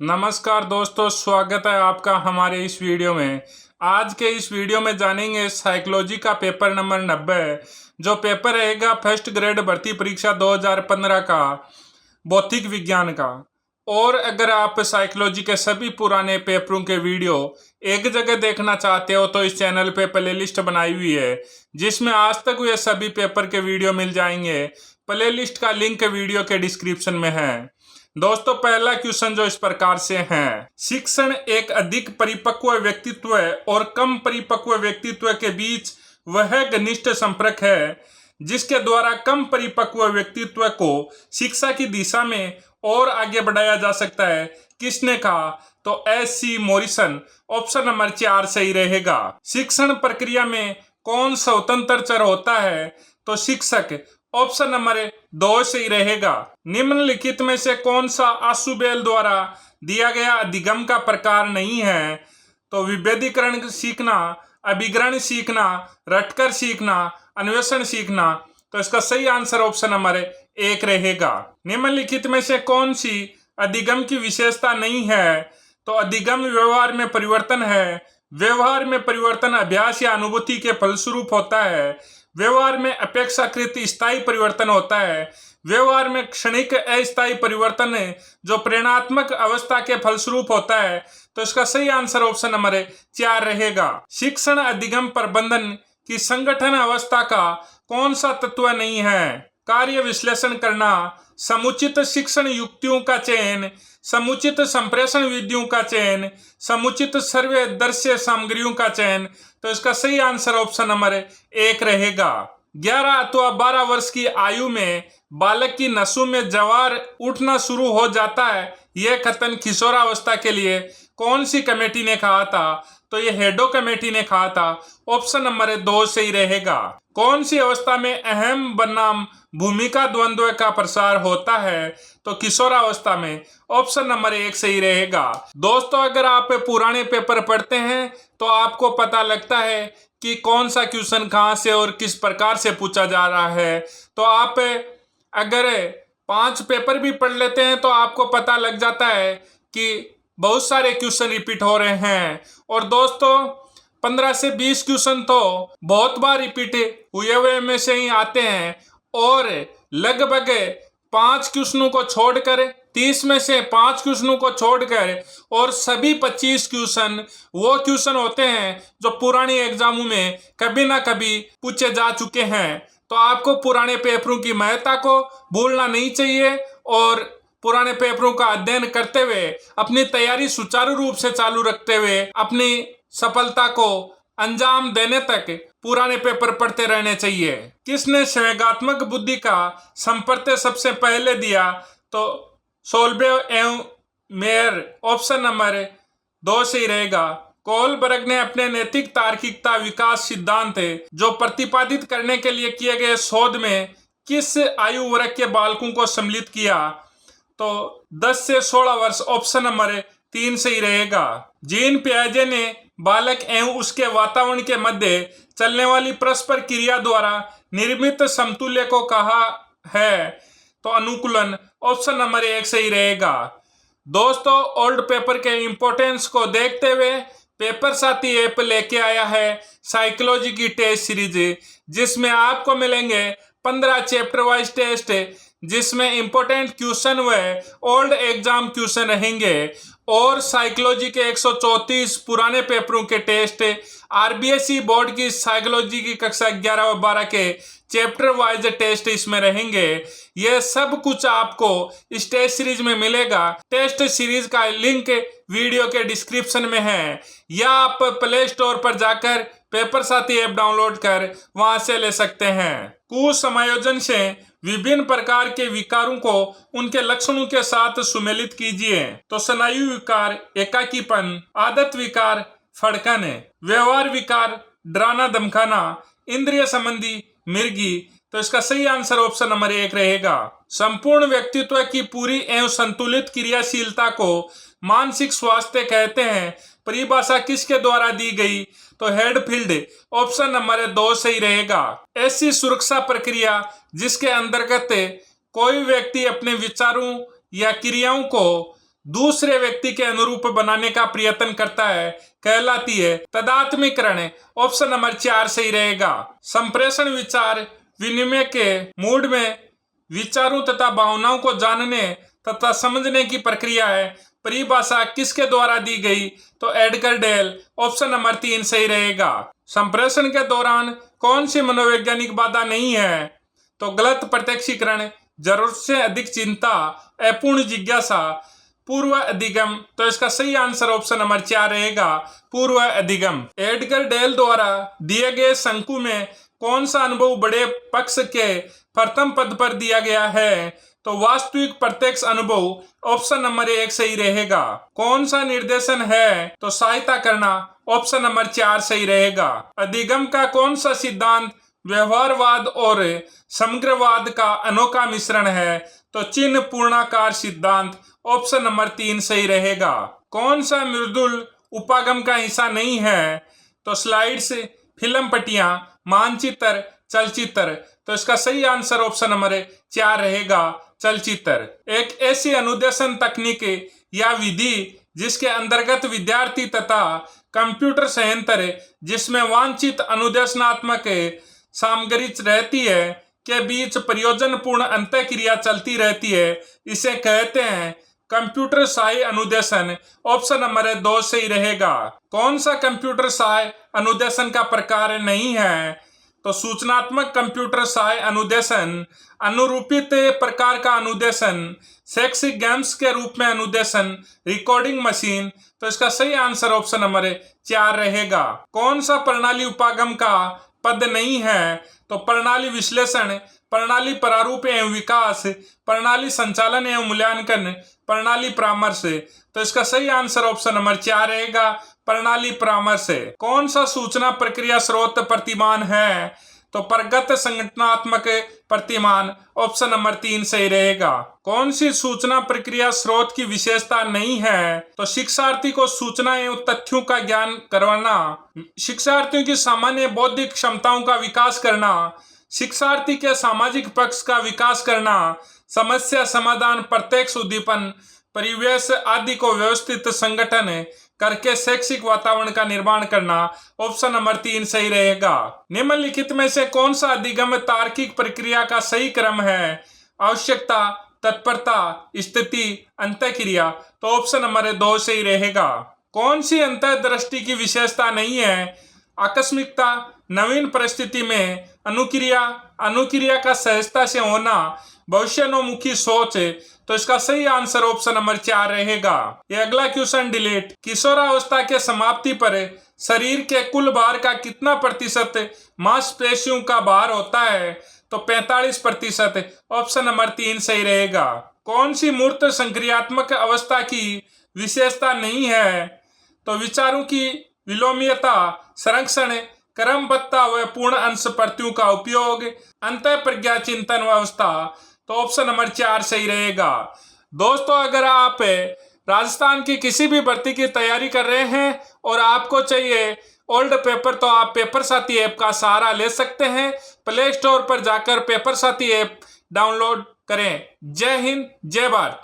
नमस्कार दोस्तों, स्वागत है आपका हमारे इस वीडियो में। आज के इस वीडियो में जानेंगे साइकोलॉजी का पेपर नंबर 90, जो पेपर रहेगा फर्स्ट ग्रेड भर्ती परीक्षा 2015 का भौतिक विज्ञान का। और अगर आप साइकोलॉजी के सभी पुराने पेपरों के वीडियो एक जगह देखना चाहते हो तो इस चैनल पे प्लेलिस्ट बनाई हुई है, जिसमें आज तक हुए सभी पेपर के वीडियो मिल जाएंगे। प्लेलिस्ट का लिंक वीडियो के डिस्क्रिप्शन में है। दोस्तों, पहला क्वेश्चन जो इस प्रकार से है, शिक्षण एक अधिक परिपक्व व्यक्तित्व और कम परिपक्व व्यक्तित्व के बीच वह घनिष्ठ संपर्क है जिसके द्वारा कम परिपक्व व्यक्तित्व को शिक्षा की दिशा में और आगे बढ़ाया जा सकता है। किसने कहा? तो एस.सी. मॉरिसन। ऑप्शन नंबर 4 सही रहेगा। शिक्षण प्रक्रिया में कौन स्वतंत्र चर होता है? तो शिक्षक। ऑप्शन नंबर 2 सही रहेगा। निम्नलिखित में से कौन सा आशुबेल द्वारा दिया गया अधिगम का प्रकार नहीं है? तो विभेदीकरण सीखना, अभिग्रहण सीखना, रटकर सीखना, अन्वेषण सीखना। तो इसका सही आंसर ऑप्शन नंबर 1 रहेगा। निम्नलिखित में से कौन सी अधिगम की विशेषता नहीं है? तो अधिगम व्यवहार में परिवर्तन है। व्यवहार में परिवर्तन अभ्यास या अनुभूति के फलस्वरूप होता है। व्यवहार में अपेक्षाकृत स्थायी परिवर्तन होता है। व्यवहार में क्षणिक अस्थायी परिवर्तन है जो प्रेरणात्मक अवस्था के फलस्वरूप होता है। तो इसका सही आंसर ऑप्शन नंबर 4 रहेगा। शिक्षण अधिगम प्रबंधन की संगठन अवस्था का कौन सा तत्व नहीं है? कार्य विश्लेषण करना, समुचित शिक्षण युक्तियों का चयन, समुचित संप्रेषण विधियों का चयन, समुचित सर्वे दृश्य सामग्रियों का चयन। तो इसका सही आंसर ऑप्शन नंबर 1 रहेगा। 11 अथवा 12 वर्ष की आयु में बालक की नसों में जवार उठना शुरू हो जाता है। यह कथन किशोरावस्था के लिए कौन सी कमेटी ने कहा था? तो ये हेडो कमेटी ने कहा था। ऑप्शन नंबर 2 सही रहेगा। कौन सी अवस्था में अहम बनाम भूमिका द्वंद्व का प्रसार होता है? तो किशोरावस्था में। ऑप्शन नंबर 1 सही रहेगा। दोस्तों, अगर आप पुराने पेपर पढ़ते हैं तो आपको पता लगता है कि कौन सा क्वेश्चन कहाँ से और किस प्रकार से पूछा जा रहा है। तो आप अगर 5 पेपर भी पढ़ लेते हैं तो आपको पता लग जाता है कि बहुत सारे क्वेश्चन रिपीट हो रहे हैं। और दोस्तों, 15 से 20 क्वेश्चन तो बहुत बार रिपीट हुए में से ही आते हैं। और लगभग 5 क्वेश्चनों को छोड़कर 30 में से 5 क्वेश्चनों को छोड़कर और सभी 25 क्वेश्चन वो क्वेश्चन होते हैं जो पुराने एग्जामों में कभी ना कभी पूछे जा चुके हैं। तो आपको पुराने पेपरों की महत्ता को भूलना नहीं चाहिए और पुराने पेपरों का अध्ययन करते हुए अपनी तैयारी सुचारू रूप से चालू रखते हुए अपनी सफलता को अंजाम देने तक पुराने पेपर पढ़ते रहने चाहिए। किसने संवेगात्मक बुद्धि का संपर्क सबसे पहले दिया? तो सोलबेव एवं मेयर। ऑप्शन नंबर 2 सही रहेगा। कोलबर्ग ने अपने नैतिक तार्किकता विकास सिद्धांत जो प्रतिपादित करने के लिए किए गए शोध में किस आयु वर्ग के बालकों को सम्मिलित किया? तो 10 से 16 वर्ष। ऑप्शन नंबर 3 सही रहेगा। जीन पियाजे ने बालक एवं उसके वातावरण के मध्य चलने वाली परस्पर क्रिया द्वारा निर्मित समतुल्य को कहा है? तो अनुकूलन। ऑप्शन नंबर 1 सही रहेगा। दोस्तों, ओल्ड पेपर के इंपॉर्टेंस को देखते हुए पेपर साथी ऐप लेके आया है साइकोलॉजी की टेस्ट सीरीज, जिसमें आपको मिलेंगे 15 चैप्टर वाइज टेस्ट, जिसमें इंपॉर्टेंट क्वेश्चन व ओल्ड एग्जाम क्वेश्चन रहेंगे। और साइकोलॉजी के 134 पुराने पेपरों के टेस्ट, आरबीएसई बोर्ड की साइकोलॉजी की कक्षा 11 और 12 के चैप्टर वाइज टेस्ट इसमें रहेंगे। यह सब कुछ आपको इस टेस्ट सीरीज में मिलेगा। टेस्ट सीरीज का लिंक वीडियो के डिस्क्रिप्शन में है, या आप प्ले स्टोर पर जाकर पेपर साथी ऐप डाउनलोड कर वहां से ले सकते हैं। कुसमायोजन से विभिन्न प्रकार के विकारों को उनके लक्षणों के साथ सुमेलित कीजिए। तो स्नायु विकार एकाकीपन, आदत विकार फड़कन, व्यवहार विकार डराना धमकाना, इंद्रिय संबंधी मिर्गी। तो इसका सही आंसर ऑप्शन नंबर 1 रहेगा। संपूर्ण व्यक्तित्व की पूरी एवं संतुलित क्रियाशीलता को मानसिक स्वास्थ्य कहते हैं। परिभाषा किसके द्वारा दी गई? तो हेडफील्ड। ऑप्शन नंबर 2 सही रहेगा। ऐसी सुरक्षा प्रक्रिया जिसके अंतर्गत कोई व्यक्ति अपने विचारों या क्रियाओं को दूसरे व्यक्ति के अनुरूप बनाने का प्रयत्न करता है कहलाती है तदात्मीकरण। ऑप्शन नंबर 4 सही रहेगा। संप्रेषण विचार विनिमय के मूड में विचारों तथा भावनाओं को जानने तथा समझने की प्रक्रिया है। परिभाषा किसके द्वारा दी गई? तो एडगर डेल। ऑप्शन नंबर 3 सही रहेगा। संप्रेषण के दौरान कौन सी मनोवैज्ञानिक बाधा नहीं है? तो गलत प्रत्यक्षीकरण, जरूरत से अधिक चिंता, अपूर्ण जिज्ञासा, पूर्व अधिगम। तो इसका सही आंसर ऑप्शन नंबर 4 रहेगा, पूर्व अधिगम। एडगर डेल द्वारा दिए गए शंकु में कौन सा अनुभव बड़े पक्ष के प्रथम पद पर दिया गया है? तो वास्तविक प्रत्यक्ष अनुभव। ऑप्शन नंबर 1 सही रहेगा। कौन सा निर्देशन है? तो सहायता करना। ऑप्शन नंबर 4 सही रहेगा। अधिगम का कौन सा सिद्धांत व्यवहारवाद और समग्रवाद का अनोखा मिश्रण है? तो चिन्ह पूर्णाकार सिद्धांत। ऑप्शन नंबर 3 सही रहेगा। कौन सा मृदुल उपागम का हिस्सा नहीं है? तो स्लाइड्स, फिल्म पट्टियां, मानचित्र, चलचित्र। तो इसका सही आंसर ऑप्शन नंबर 4 रहेगा, चलचित्र। एक ऐसी अनुदेशन तकनीक या विधि जिसके अंतर्गत विद्यार्थी तथा कंप्यूटर संयंत्र जिसमें वांछित अनुदेशनात्मक सामग्री रहती है के बीच प्रयोजनपूर्ण अंतःक्रिया चलती रहती है, इसे कहते हैं कंप्यूटर सहायी अनुदेशन। ऑप्शन नंबर 2 सही रहेगा। कौन सा कंप्यूटर सहायी अनुदेशन का प्रकार नहीं है? तो सूचनात्मक कंप्यूटर सहायी अनुदेशन, अनुरूपित प्रकार का अनुदेशन, शैक्षिक गेम्स के रूप में अनुदेशन, रिकॉर्डिंग मशीन। तो इसका सही आंसर ऑप्शन नंबर 4 रहेगा। कौन सा प्रणाली उपागम का पद नहीं है? तो प्रणाली विश्लेषण, प्रणाली प्रारूप एवं विकास, प्रणाली संचालन एवं मूल्यांकन, प्रणाली परामर्श। तो इसका सही आंसर ऑप्शन नंबर 4 रहेगा, प्रणाली परामर्श। कौन सा सूचना प्रक्रिया स्रोत प्रतिमान है? तो प्रगत संगठनात्मक प्रतिमान। ऑप्शन नंबर 3 सही रहेगा। कौन सी सूचना प्रक्रिया स्रोत की विशेषता नहीं है? तो शिक्षार्थी को सूचना एवं तथ्यों का ज्ञान करवाना, शिक्षार्थियों की सामान्य बौद्धिक क्षमताओं का विकास करना, शिक्षार्थी के सामाजिक पक्ष का विकास करना, समस्या समाधान, प्रत्यक्ष उद्दीपन, परिवेश आदि को व्यवस्थित संगठन करके शैक्षिक वातावरण का निर्माण करना। ऑप्शन नंबर 3 सही रहेगा। निम्नलिखित में से कौन सा अधिगम तार्किक प्रक्रिया का सही क्रम है? आवश्यकता, तत्परता, स्थिति, अंतःक्रिया। तो ऑप्शन नंबर 2 सही रहेगा। कौन सी अंतर्दृष्टि की विशेषता नहीं है? आकस्मिकता, नवीन परिस्थिति में अनुक्रिया, अनुक्रिया का सहजता से होना, भविष्योन्मुखी सोच। तो इसका सही आंसर ऑप्शन नंबर 4 रहेगा। ये अगला क्वेश्चन डिलीट। किशोरावस्था के समाप्ति पर शरीर के कुल भार का कितना प्रतिशत मांसपेशियों का भार होता है? तो 45%। ऑप्शन नंबर 3 सही रहेगा। कौन सी मूर्त संक्रियात्मक अवस्था की विशेषता नहीं है? तो विचारों की विलोमीयता, संरक्षण, क्रमबद्धता व पूर्ण अंश प्रतियों का उपयोग, अंतः प्रज्ञा चिंतन अवस्था। तो ऑप्शन नंबर 4 सही रहेगा। दोस्तों, अगर आप राजस्थान की किसी भी भर्ती की तैयारी कर रहे हैं और आपको चाहिए ओल्ड पेपर, तो आप पेपर साथी ऐप का सहारा ले सकते हैं। प्ले स्टोर पर जाकर पेपर साथी ऐप डाउनलोड करें। जय हिंद, जय भारत।